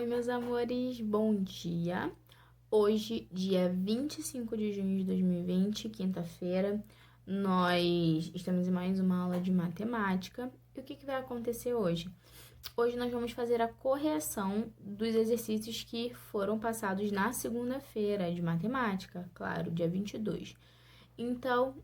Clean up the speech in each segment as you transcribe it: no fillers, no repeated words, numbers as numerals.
Oi, meus amores, bom dia. Hoje, dia 25 de junho de 2020, quinta-feira, nós estamos em mais uma aula de matemática. E o que vai acontecer hoje? Hoje nós vamos fazer a correção dos exercícios que foram passados na segunda-feira de matemática, claro, dia 22. Então,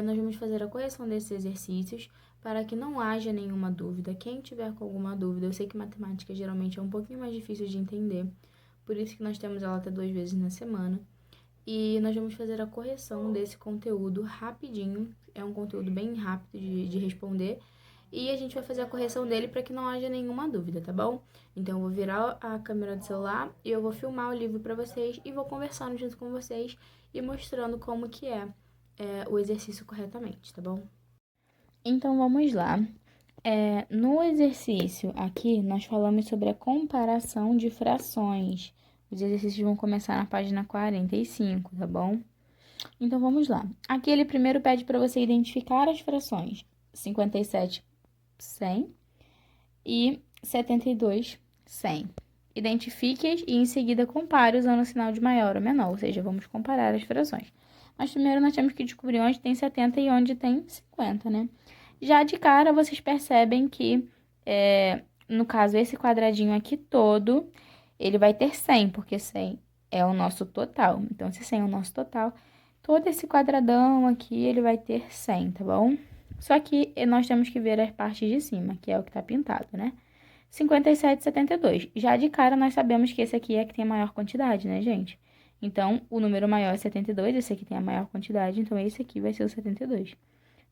nós vamos fazer a correção desses exercícios para que não haja nenhuma dúvida. Quem tiver com alguma dúvida, eu sei que matemática geralmente é um pouquinho mais difícil de entender, por isso que nós temos ela até 2 vezes na semana. E nós vamos fazer a correção desse conteúdo rapidinho, é um conteúdo bem rápido de responder, e a gente vai fazer a correção dele para que não haja nenhuma dúvida, tá bom? Então, eu vou virar a câmera do celular e eu vou filmar o livro para vocês e vou conversando junto com vocês e mostrando como que é o exercício corretamente, tá bom? Então, vamos lá. No exercício aqui, nós falamos sobre a comparação de frações. Os exercícios vão começar na página 45, tá bom? Então, vamos lá. Aqui, ele primeiro pede para você identificar as frações 57, 100 e 72, 100. Identifique-as e, em seguida, compare usando o sinal de maior ou menor, ou seja, vamos comparar as frações. Mas primeiro nós temos que descobrir onde tem 70 e onde tem 50, né? Já de cara, vocês percebem que, no caso, esse quadradinho aqui todo, ele vai ter 100, porque 100 é o nosso total. Então, se 100 é o nosso total, todo esse quadradão aqui, ele vai ter 100, tá bom? Só que nós temos que ver as partes de cima, que é o que tá pintado, né? 57 e 72. Já de cara, nós sabemos que esse aqui é que tem a maior quantidade, né, gente? Então, o número maior é 72, esse aqui tem a maior quantidade, então esse aqui vai ser o 72.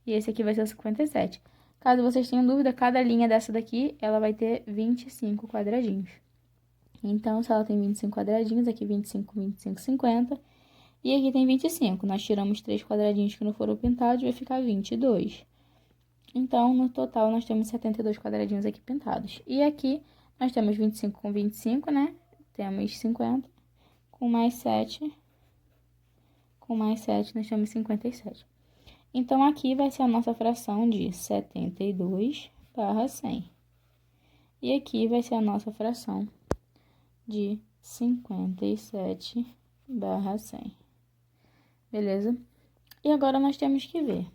E esse aqui vai ser o 57. Caso vocês tenham dúvida, cada linha dessa daqui, ela vai ter 25 quadradinhos. Então, se ela tem 25 quadradinhos, aqui 25, 25, 50. E aqui tem 25. Nós tiramos 3 quadradinhos que não foram pintados, vai ficar 22. Então, no total, nós temos 72 quadradinhos aqui pintados. E aqui, nós temos 25 com 25, né? Temos 50. Com mais 7, nós temos 57. Então, aqui vai ser a nossa fração de 72/100. E aqui vai ser a nossa fração de 57/100. Beleza? E agora nós temos que ver.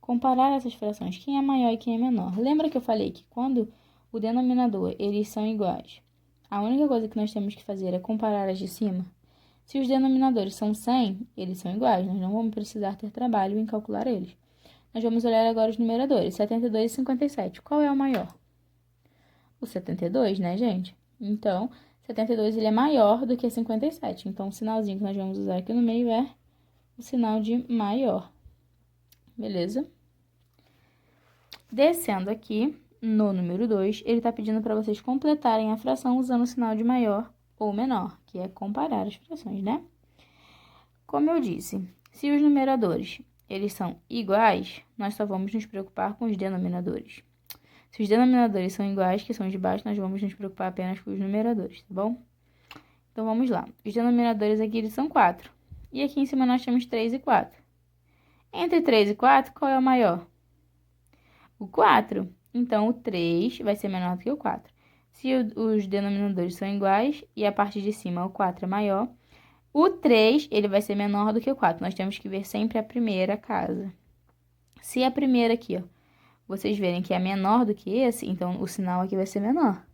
Comparar essas frações, quem é maior e quem é menor. Lembra que eu falei que quando o denominador, eles são iguais, a única coisa que nós temos que fazer é comparar as de cima? Se os denominadores são 100, eles são iguais, nós não vamos precisar ter trabalho em calcular eles. Nós vamos olhar agora os numeradores, 72 e 57. Qual é o maior? O 72, né, gente? Então, 72 ele é maior do que 57. Então, o sinalzinho que nós vamos usar aqui no meio é o sinal de maior. Beleza? Descendo aqui, no número 2, ele está pedindo para vocês completarem a fração usando o sinal de maior ou menor, que é comparar as frações, né? Como eu disse, se os numeradores eles são iguais, nós só vamos nos preocupar com os denominadores. Se os denominadores são iguais, que são os de baixo, nós vamos nos preocupar apenas com os numeradores, tá bom? Então, vamos lá. Os denominadores aqui, eles são 4. E aqui em cima nós temos 3 e 4. Entre 3 e 4, qual é o maior? O 4. Então, o 3 vai ser menor do que o 4. Se os denominadores são iguais e a parte de cima, o 4 é maior, o 3, ele vai ser menor do que o 4. Nós temos que ver sempre a primeira casa. Se a primeira aqui, ó, vocês verem que é menor do que esse, então o sinal aqui vai ser menor.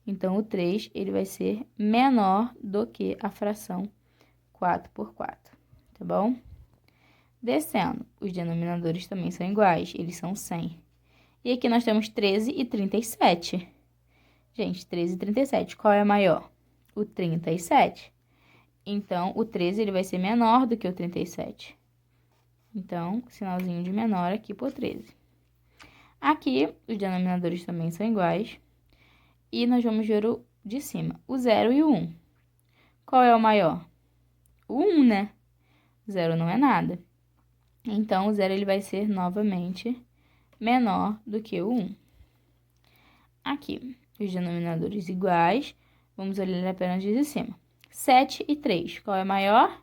Então, o 3, ele vai ser menor do que a fração 4 por 4, tá bom? Descendo, os denominadores também são iguais, eles são 100. E aqui nós temos 13 e 37. Gente, 13 e 37, qual é maior? O 37. Então, o 13 ele vai ser menor do que o 37. Então, sinalzinho de menor aqui por 13. Aqui, os denominadores também são iguais. E nós vamos ver o de cima, o 0 e o 1. Qual é o maior? O 1, né? O 0 não é nada. Então, o 0 ele vai ser novamente menor do que o 1. Aqui, os denominadores iguais, vamos olhar apenas de cima. 7 e 3, qual é maior?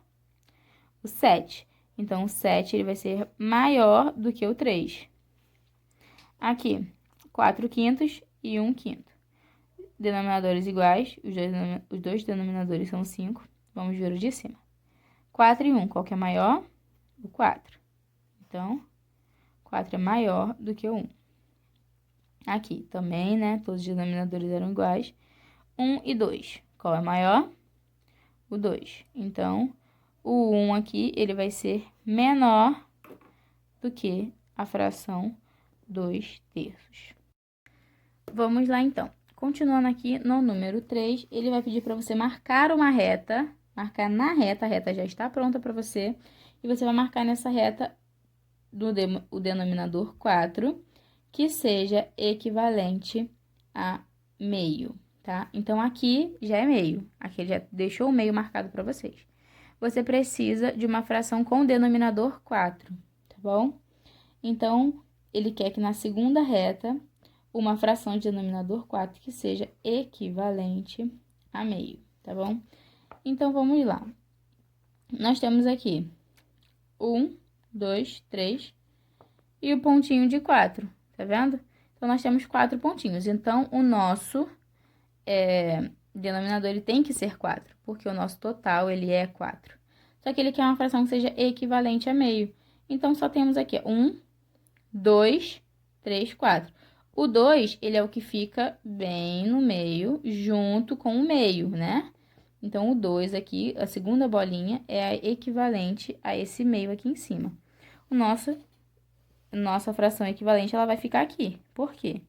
O 7. Então, o 7 ele vai ser maior do que o 3. Aqui, 4 quintos e 1 quinto. denominadores iguais, os dois denominadores são 5, vamos ver o de cima. 4 e 1, qual que é maior? O 4. Então, 4 é maior do que o 1. Aqui também, né, todos os denominadores eram iguais. 1 e 2, qual é maior? O 2. Então, o 1 aqui, ele vai ser menor do que a fração 2/3. Vamos lá, então. Continuando aqui no número 3, ele vai pedir para você marcar uma reta, marcar na reta, a reta já está pronta para você, e você vai marcar nessa reta o denominador 4, que seja equivalente a meio, tá? Então, aqui já é meio, aqui ele já deixou o meio marcado para vocês. Você precisa de uma fração com denominador 4, tá bom? Então, ele quer que na segunda reta, uma fração de denominador 4 que seja equivalente a meio, tá bom? Então, vamos lá. Nós temos aqui 1, 2, 3 e o pontinho de 4, tá vendo? Então, nós temos 4 pontinhos. Então, o nosso denominador ele tem que ser 4, porque o nosso total ele é 4. Só que ele quer uma fração que seja equivalente a meio. Então, só temos aqui 1, 2, 3, 4. O 2, ele é o que fica bem no meio, junto com o meio, né? Então, o 2 aqui, a segunda bolinha, é a equivalente a esse meio aqui em cima. Nossa fração equivalente, ela vai ficar aqui. Por quê?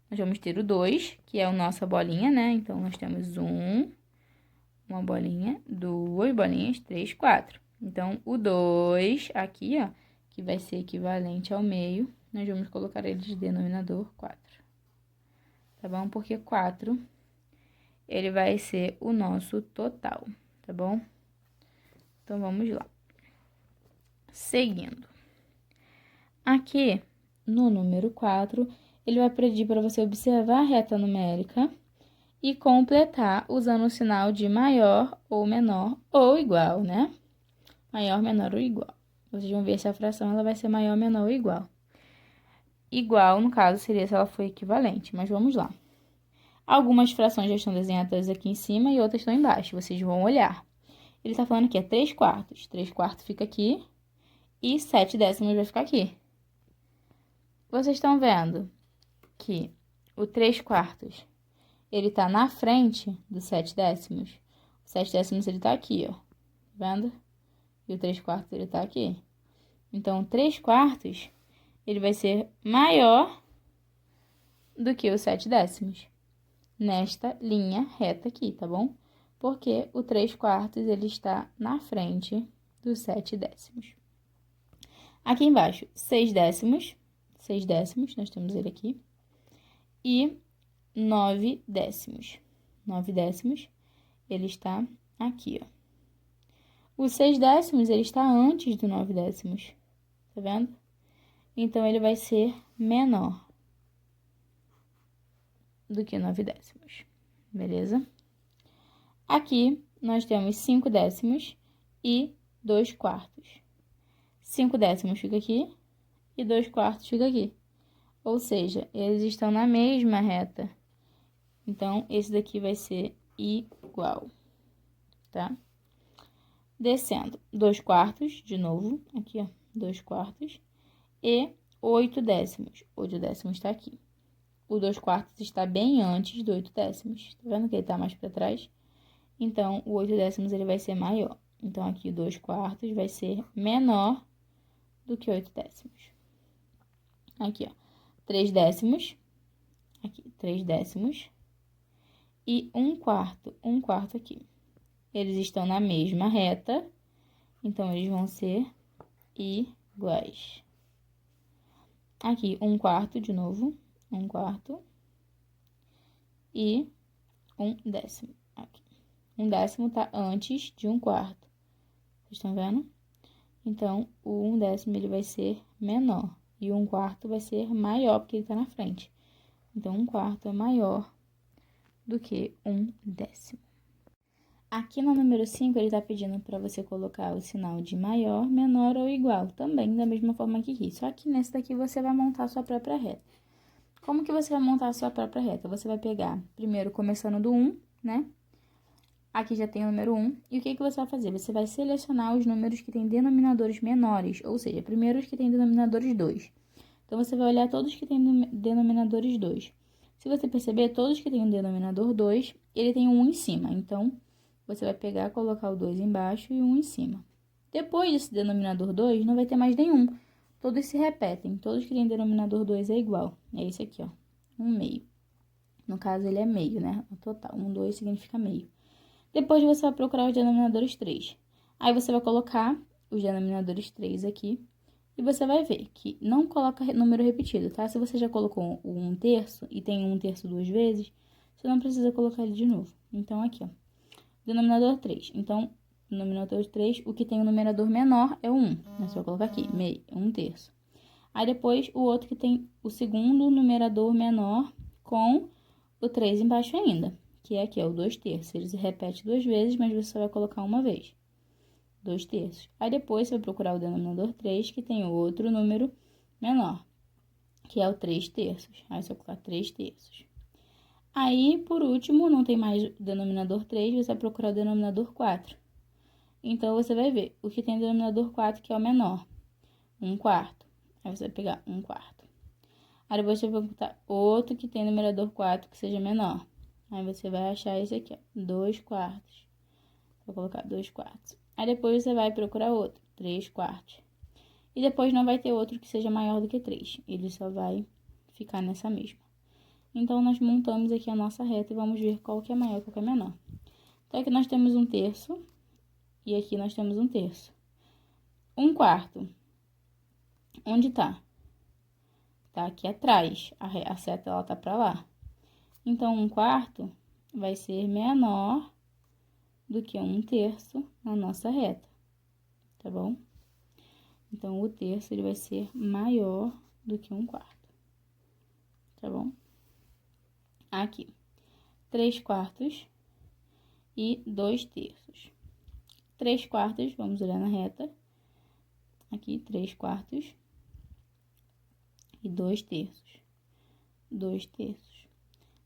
Nós vamos ter o 2, que é a nossa bolinha, né? Então, nós temos uma bolinha, 2 bolinhas, 3, 4. Então, o 2 aqui, ó, que vai ser equivalente ao meio, nós vamos colocar ele de denominador 4. Tá bom? Porque 4, ele vai ser o nosso total, tá bom? Então, vamos lá. Seguindo. Aqui, no número 4, ele vai pedir para você observar a reta numérica e completar usando o sinal de maior ou menor ou igual, né? Maior, menor ou igual. Vocês vão ver se a fração ela vai ser maior, menor ou igual. Igual, no caso, seria se ela for equivalente, mas vamos lá. Algumas frações já estão desenhadas aqui em cima e outras estão embaixo, vocês vão olhar. Ele está falando que é 3 quartos. 3 quartos fica aqui e 7 décimos vai ficar aqui. Vocês estão vendo que o 3 quartos, ele tá na frente do 7 décimos. O 7 décimos, ele tá aqui, ó. Tá vendo? E o 3 quartos, ele tá aqui. Então, o 3 quartos, ele vai ser maior do que o 7 décimos. Nesta linha reta aqui, tá bom? Porque o 3 quartos, ele está na frente do 7 décimos. Aqui embaixo, 6 décimos. 6 décimos, nós temos ele aqui. E 9 décimos. 9 décimos, ele está aqui, ó. O 6 décimos, ele está antes do 9 décimos. Tá vendo? Então, ele vai ser menor do que 9 décimos. Beleza? Aqui, nós temos 5 décimos e 2 quartos. 5 décimos fica aqui e 2 quartos fica aqui. Ou seja, eles estão na mesma reta. Então, esse daqui vai ser igual, tá? Descendo, 2 quartos, de novo, aqui, ó, 2 quartos, e 8 décimos. 8 décimos está aqui. O 2 quartos está bem antes do 8 décimos. Tá vendo que ele tá mais para trás? Então, o 8 décimos, ele vai ser maior. Então, aqui, o 2 quartos vai ser menor do que 8 décimos. Aqui, ó, 3 décimos. Aqui, 3 décimos. E 1 quarto aqui. Eles estão na mesma reta, então, eles vão ser iguais. Aqui, 1 quarto, de novo, 1 quarto. E 1 décimo, aqui. 1 décimo tá antes de 1 quarto. Vocês estão vendo? Então, o 1 décimo, ele vai ser menor. E o 1 quarto vai ser maior, porque ele tá na frente. Então, 1 quarto é maior do que 1 décimo. Aqui no número 5, ele está pedindo para você colocar o sinal de maior, menor ou igual, também da mesma forma que aqui. Só que nesse daqui você vai montar a sua própria reta. Como que você vai montar a sua própria reta? Você vai pegar, primeiro, começando do 1, né? Aqui já tem o número 1. E o que você vai fazer? Você vai selecionar os números que têm denominadores menores, ou seja, primeiro os que têm denominadores 2. Então, você vai olhar todos que têm denominadores 2. Se você perceber, todos que têm um denominador 2, ele tem um 1 em cima. Então, você vai pegar, colocar o 2 embaixo e o 1 em cima. Depois desse denominador 2, não vai ter mais nenhum. Todos se repetem. Todos que têm denominador 2 é igual. É esse aqui, ó. 1 meio. No caso, ele é meio, né? O total. 1, 2 significa meio. Depois, você vai procurar os denominadores 3. Aí, você vai colocar os denominadores 3 aqui. E você vai ver que não coloca número repetido, tá? Se você já colocou o 1/3 e tem 1/3 2 vezes, você não precisa colocar ele de novo. Então, aqui, ó. Denominador 3. Então, denominador 3, o que tem o numerador menor é o 1. Você vai colocar aqui, meio, 1/3. Aí, depois, o outro que tem o segundo numerador menor com o 3 embaixo ainda, que é aqui, ó, o 2/3. Ele se repete 2 vezes, mas você só vai colocar uma vez. 2/3. Aí, depois, você vai procurar o denominador 3, que tem outro número menor, que é o 3/3. Aí, você vai colocar 3/3. Aí, por último, não tem mais o denominador 3, você vai procurar o denominador 4. Então, você vai ver o que tem denominador 4, que é o menor, 1/4. Aí, você vai pegar 1/4. Aí, depois, você vai procurar outro que tem numerador 4, que seja menor. Aí, você vai achar esse aqui, ó, 2/4. Vou colocar 2/4. Aí, depois, você vai procurar outro, 3/4. E depois, não vai ter outro que seja maior do que 3. Ele só vai ficar nessa mesma. Então, nós montamos aqui a nossa reta e vamos ver qual que é maior e qual que é menor. Então, aqui nós temos 1/3 e aqui nós temos 1/3. 1/4. Onde tá? Tá aqui atrás. A seta, ela tá pra lá. Então, 1/4 vai ser menor do que 1/3 na nossa reta, tá bom? Então, o terço, ele vai ser maior do que 1/4, tá bom? Aqui, 3/4 e 2/3. 3/4, vamos olhar na reta. Aqui, 3/4 e 2/3. 2/3.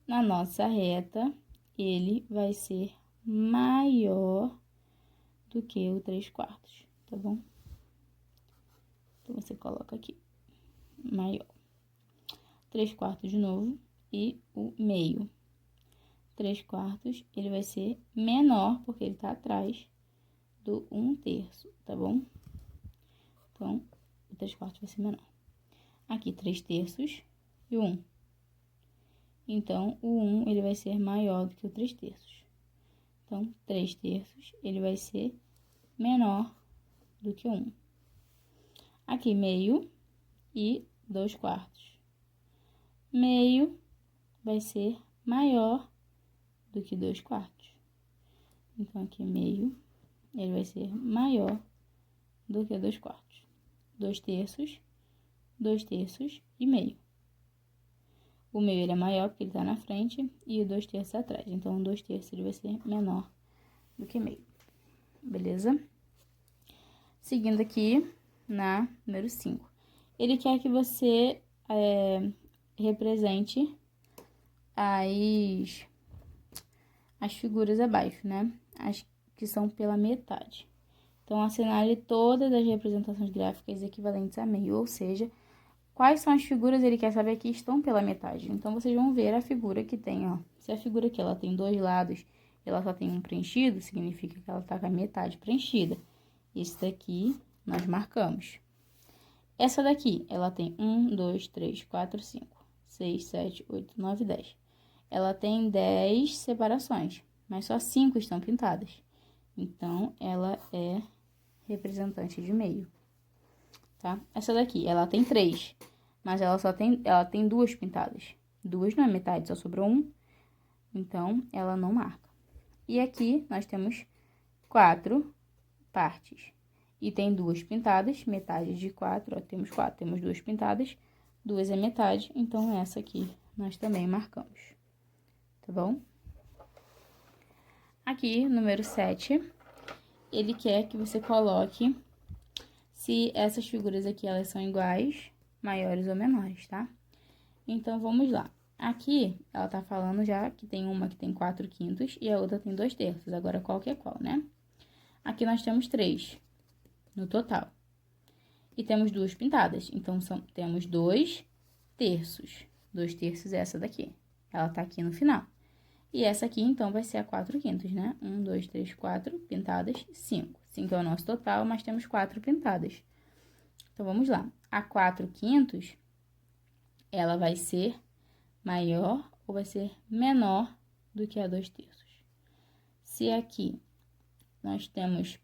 Na nossa reta, ele vai ser maior do que o 3/4, tá bom? Então, você coloca aqui, maior. 3/4 de novo e o meio. 3/4, ele vai ser menor, porque ele tá atrás do 1/3, tá bom? Então, o 3/4 vai ser menor. Aqui, 3/3 e o 1. Então, o 1, ele vai ser maior do que o 3/3. Então, 3/3, ele vai ser menor do que o 1. Aqui, meio e 2/4. Meio vai ser maior do que 2/4. Então, aqui, meio, ele vai ser maior do que 2/4. 2/3, 2/3 e meio. O meio, ele é maior porque ele tá na frente e o 2/3 atrás. Então, o 2/3, ele vai ser menor do que meio. Beleza? Seguindo aqui na número 5. Ele quer que você represente as figuras abaixo, né? As que são pela metade. Então, assinale todas as representações gráficas equivalentes a meio, ou seja, quais são as figuras ele quer saber que estão pela metade. Então, vocês vão ver a figura que tem, ó. Se a figura aqui, ela tem 2 lados e ela só tem um preenchido, significa que ela tá com a metade preenchida. Esse daqui, nós marcamos. Essa daqui, ela tem 1, 2, 3, 4, 5, 6, 7, 8, 9, 10. Ela tem 10 separações, mas só 5 estão pintadas. Então, ela é representante de meio, tá? Essa daqui, ela tem 3, mas ela tem 2 pintadas. 2 não é metade, só sobrou 1, então, ela não marca. E aqui, nós temos 4 partes. E tem 2 pintadas, metade de 4, ó, temos 4, temos 2 pintadas, 2 é metade, então essa aqui nós também marcamos, tá bom? Aqui, número 7, ele quer que você coloque se essas figuras aqui, elas são iguais, maiores ou menores, tá? Então, vamos lá. Aqui, ela tá falando já que tem uma que tem 4/5 e a outra tem 2/3. Agora, qual que é qual, né? Aqui nós temos 3 no total. E temos 2 pintadas. Então, temos 2/3. 2/3 é essa daqui. Ela tá aqui no final. E essa aqui, então, vai ser a 4/5, né? 1, 2, 3, 4, pintadas, 5. 5 é o nosso total, mas temos 4 pintadas. Então, vamos lá. A 4/5, ela vai ser maior ou vai ser menor do que a 2/3. Se aqui nós temos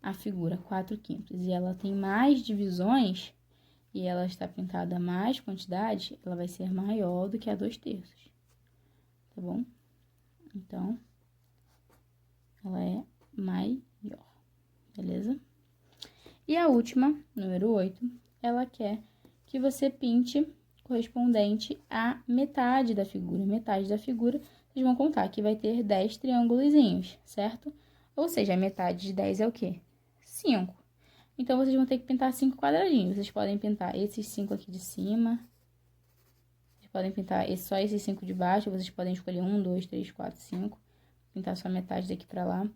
a figura 4/5 e ela tem mais divisões e ela está pintada mais quantidade, ela vai ser maior do que a 2/3. Tá bom? Então, ela é maior, beleza? E a última, número 8, ela quer que você pinte correspondente à metade da figura. Metade da figura, vocês vão contar que vai ter 10 triângulozinhos, certo? Ou seja, a metade de 10 é o quê? 5. Então, vocês vão ter que pintar 5 quadradinhos. Vocês podem pintar esses 5 aqui de cima. Vocês podem pintar só esses 5 de baixo. Vocês podem escolher 1, 2, 3, 4, 5. Pintar só metade daqui pra lá.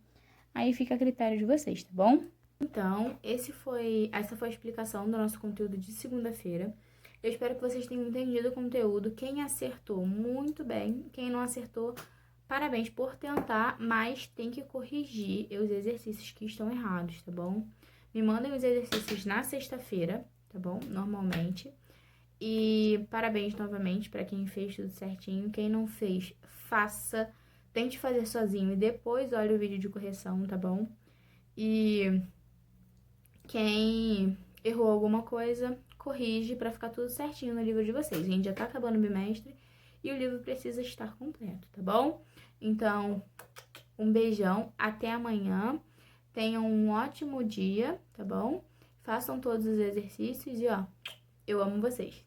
Aí fica a critério de vocês, tá bom? Então, essa foi a explicação do nosso conteúdo de segunda-feira. Eu espero que vocês tenham entendido o conteúdo. Quem acertou, muito bem. Quem não acertou, parabéns por tentar, mas tem que corrigir os exercícios que estão errados, tá bom? Me mandem os exercícios na sexta-feira, tá bom? Normalmente. E parabéns novamente para quem fez tudo certinho. Quem não fez, faça. Tente fazer sozinho e depois olhe o vídeo de correção, tá bom? E quem errou alguma coisa, corrige para ficar tudo certinho no livro de vocês. A gente já tá acabando o bimestre e o livro precisa estar completo, tá bom? Então, um beijão, até amanhã. Tenham um ótimo dia, tá bom? Façam todos os exercícios e, ó, eu amo vocês.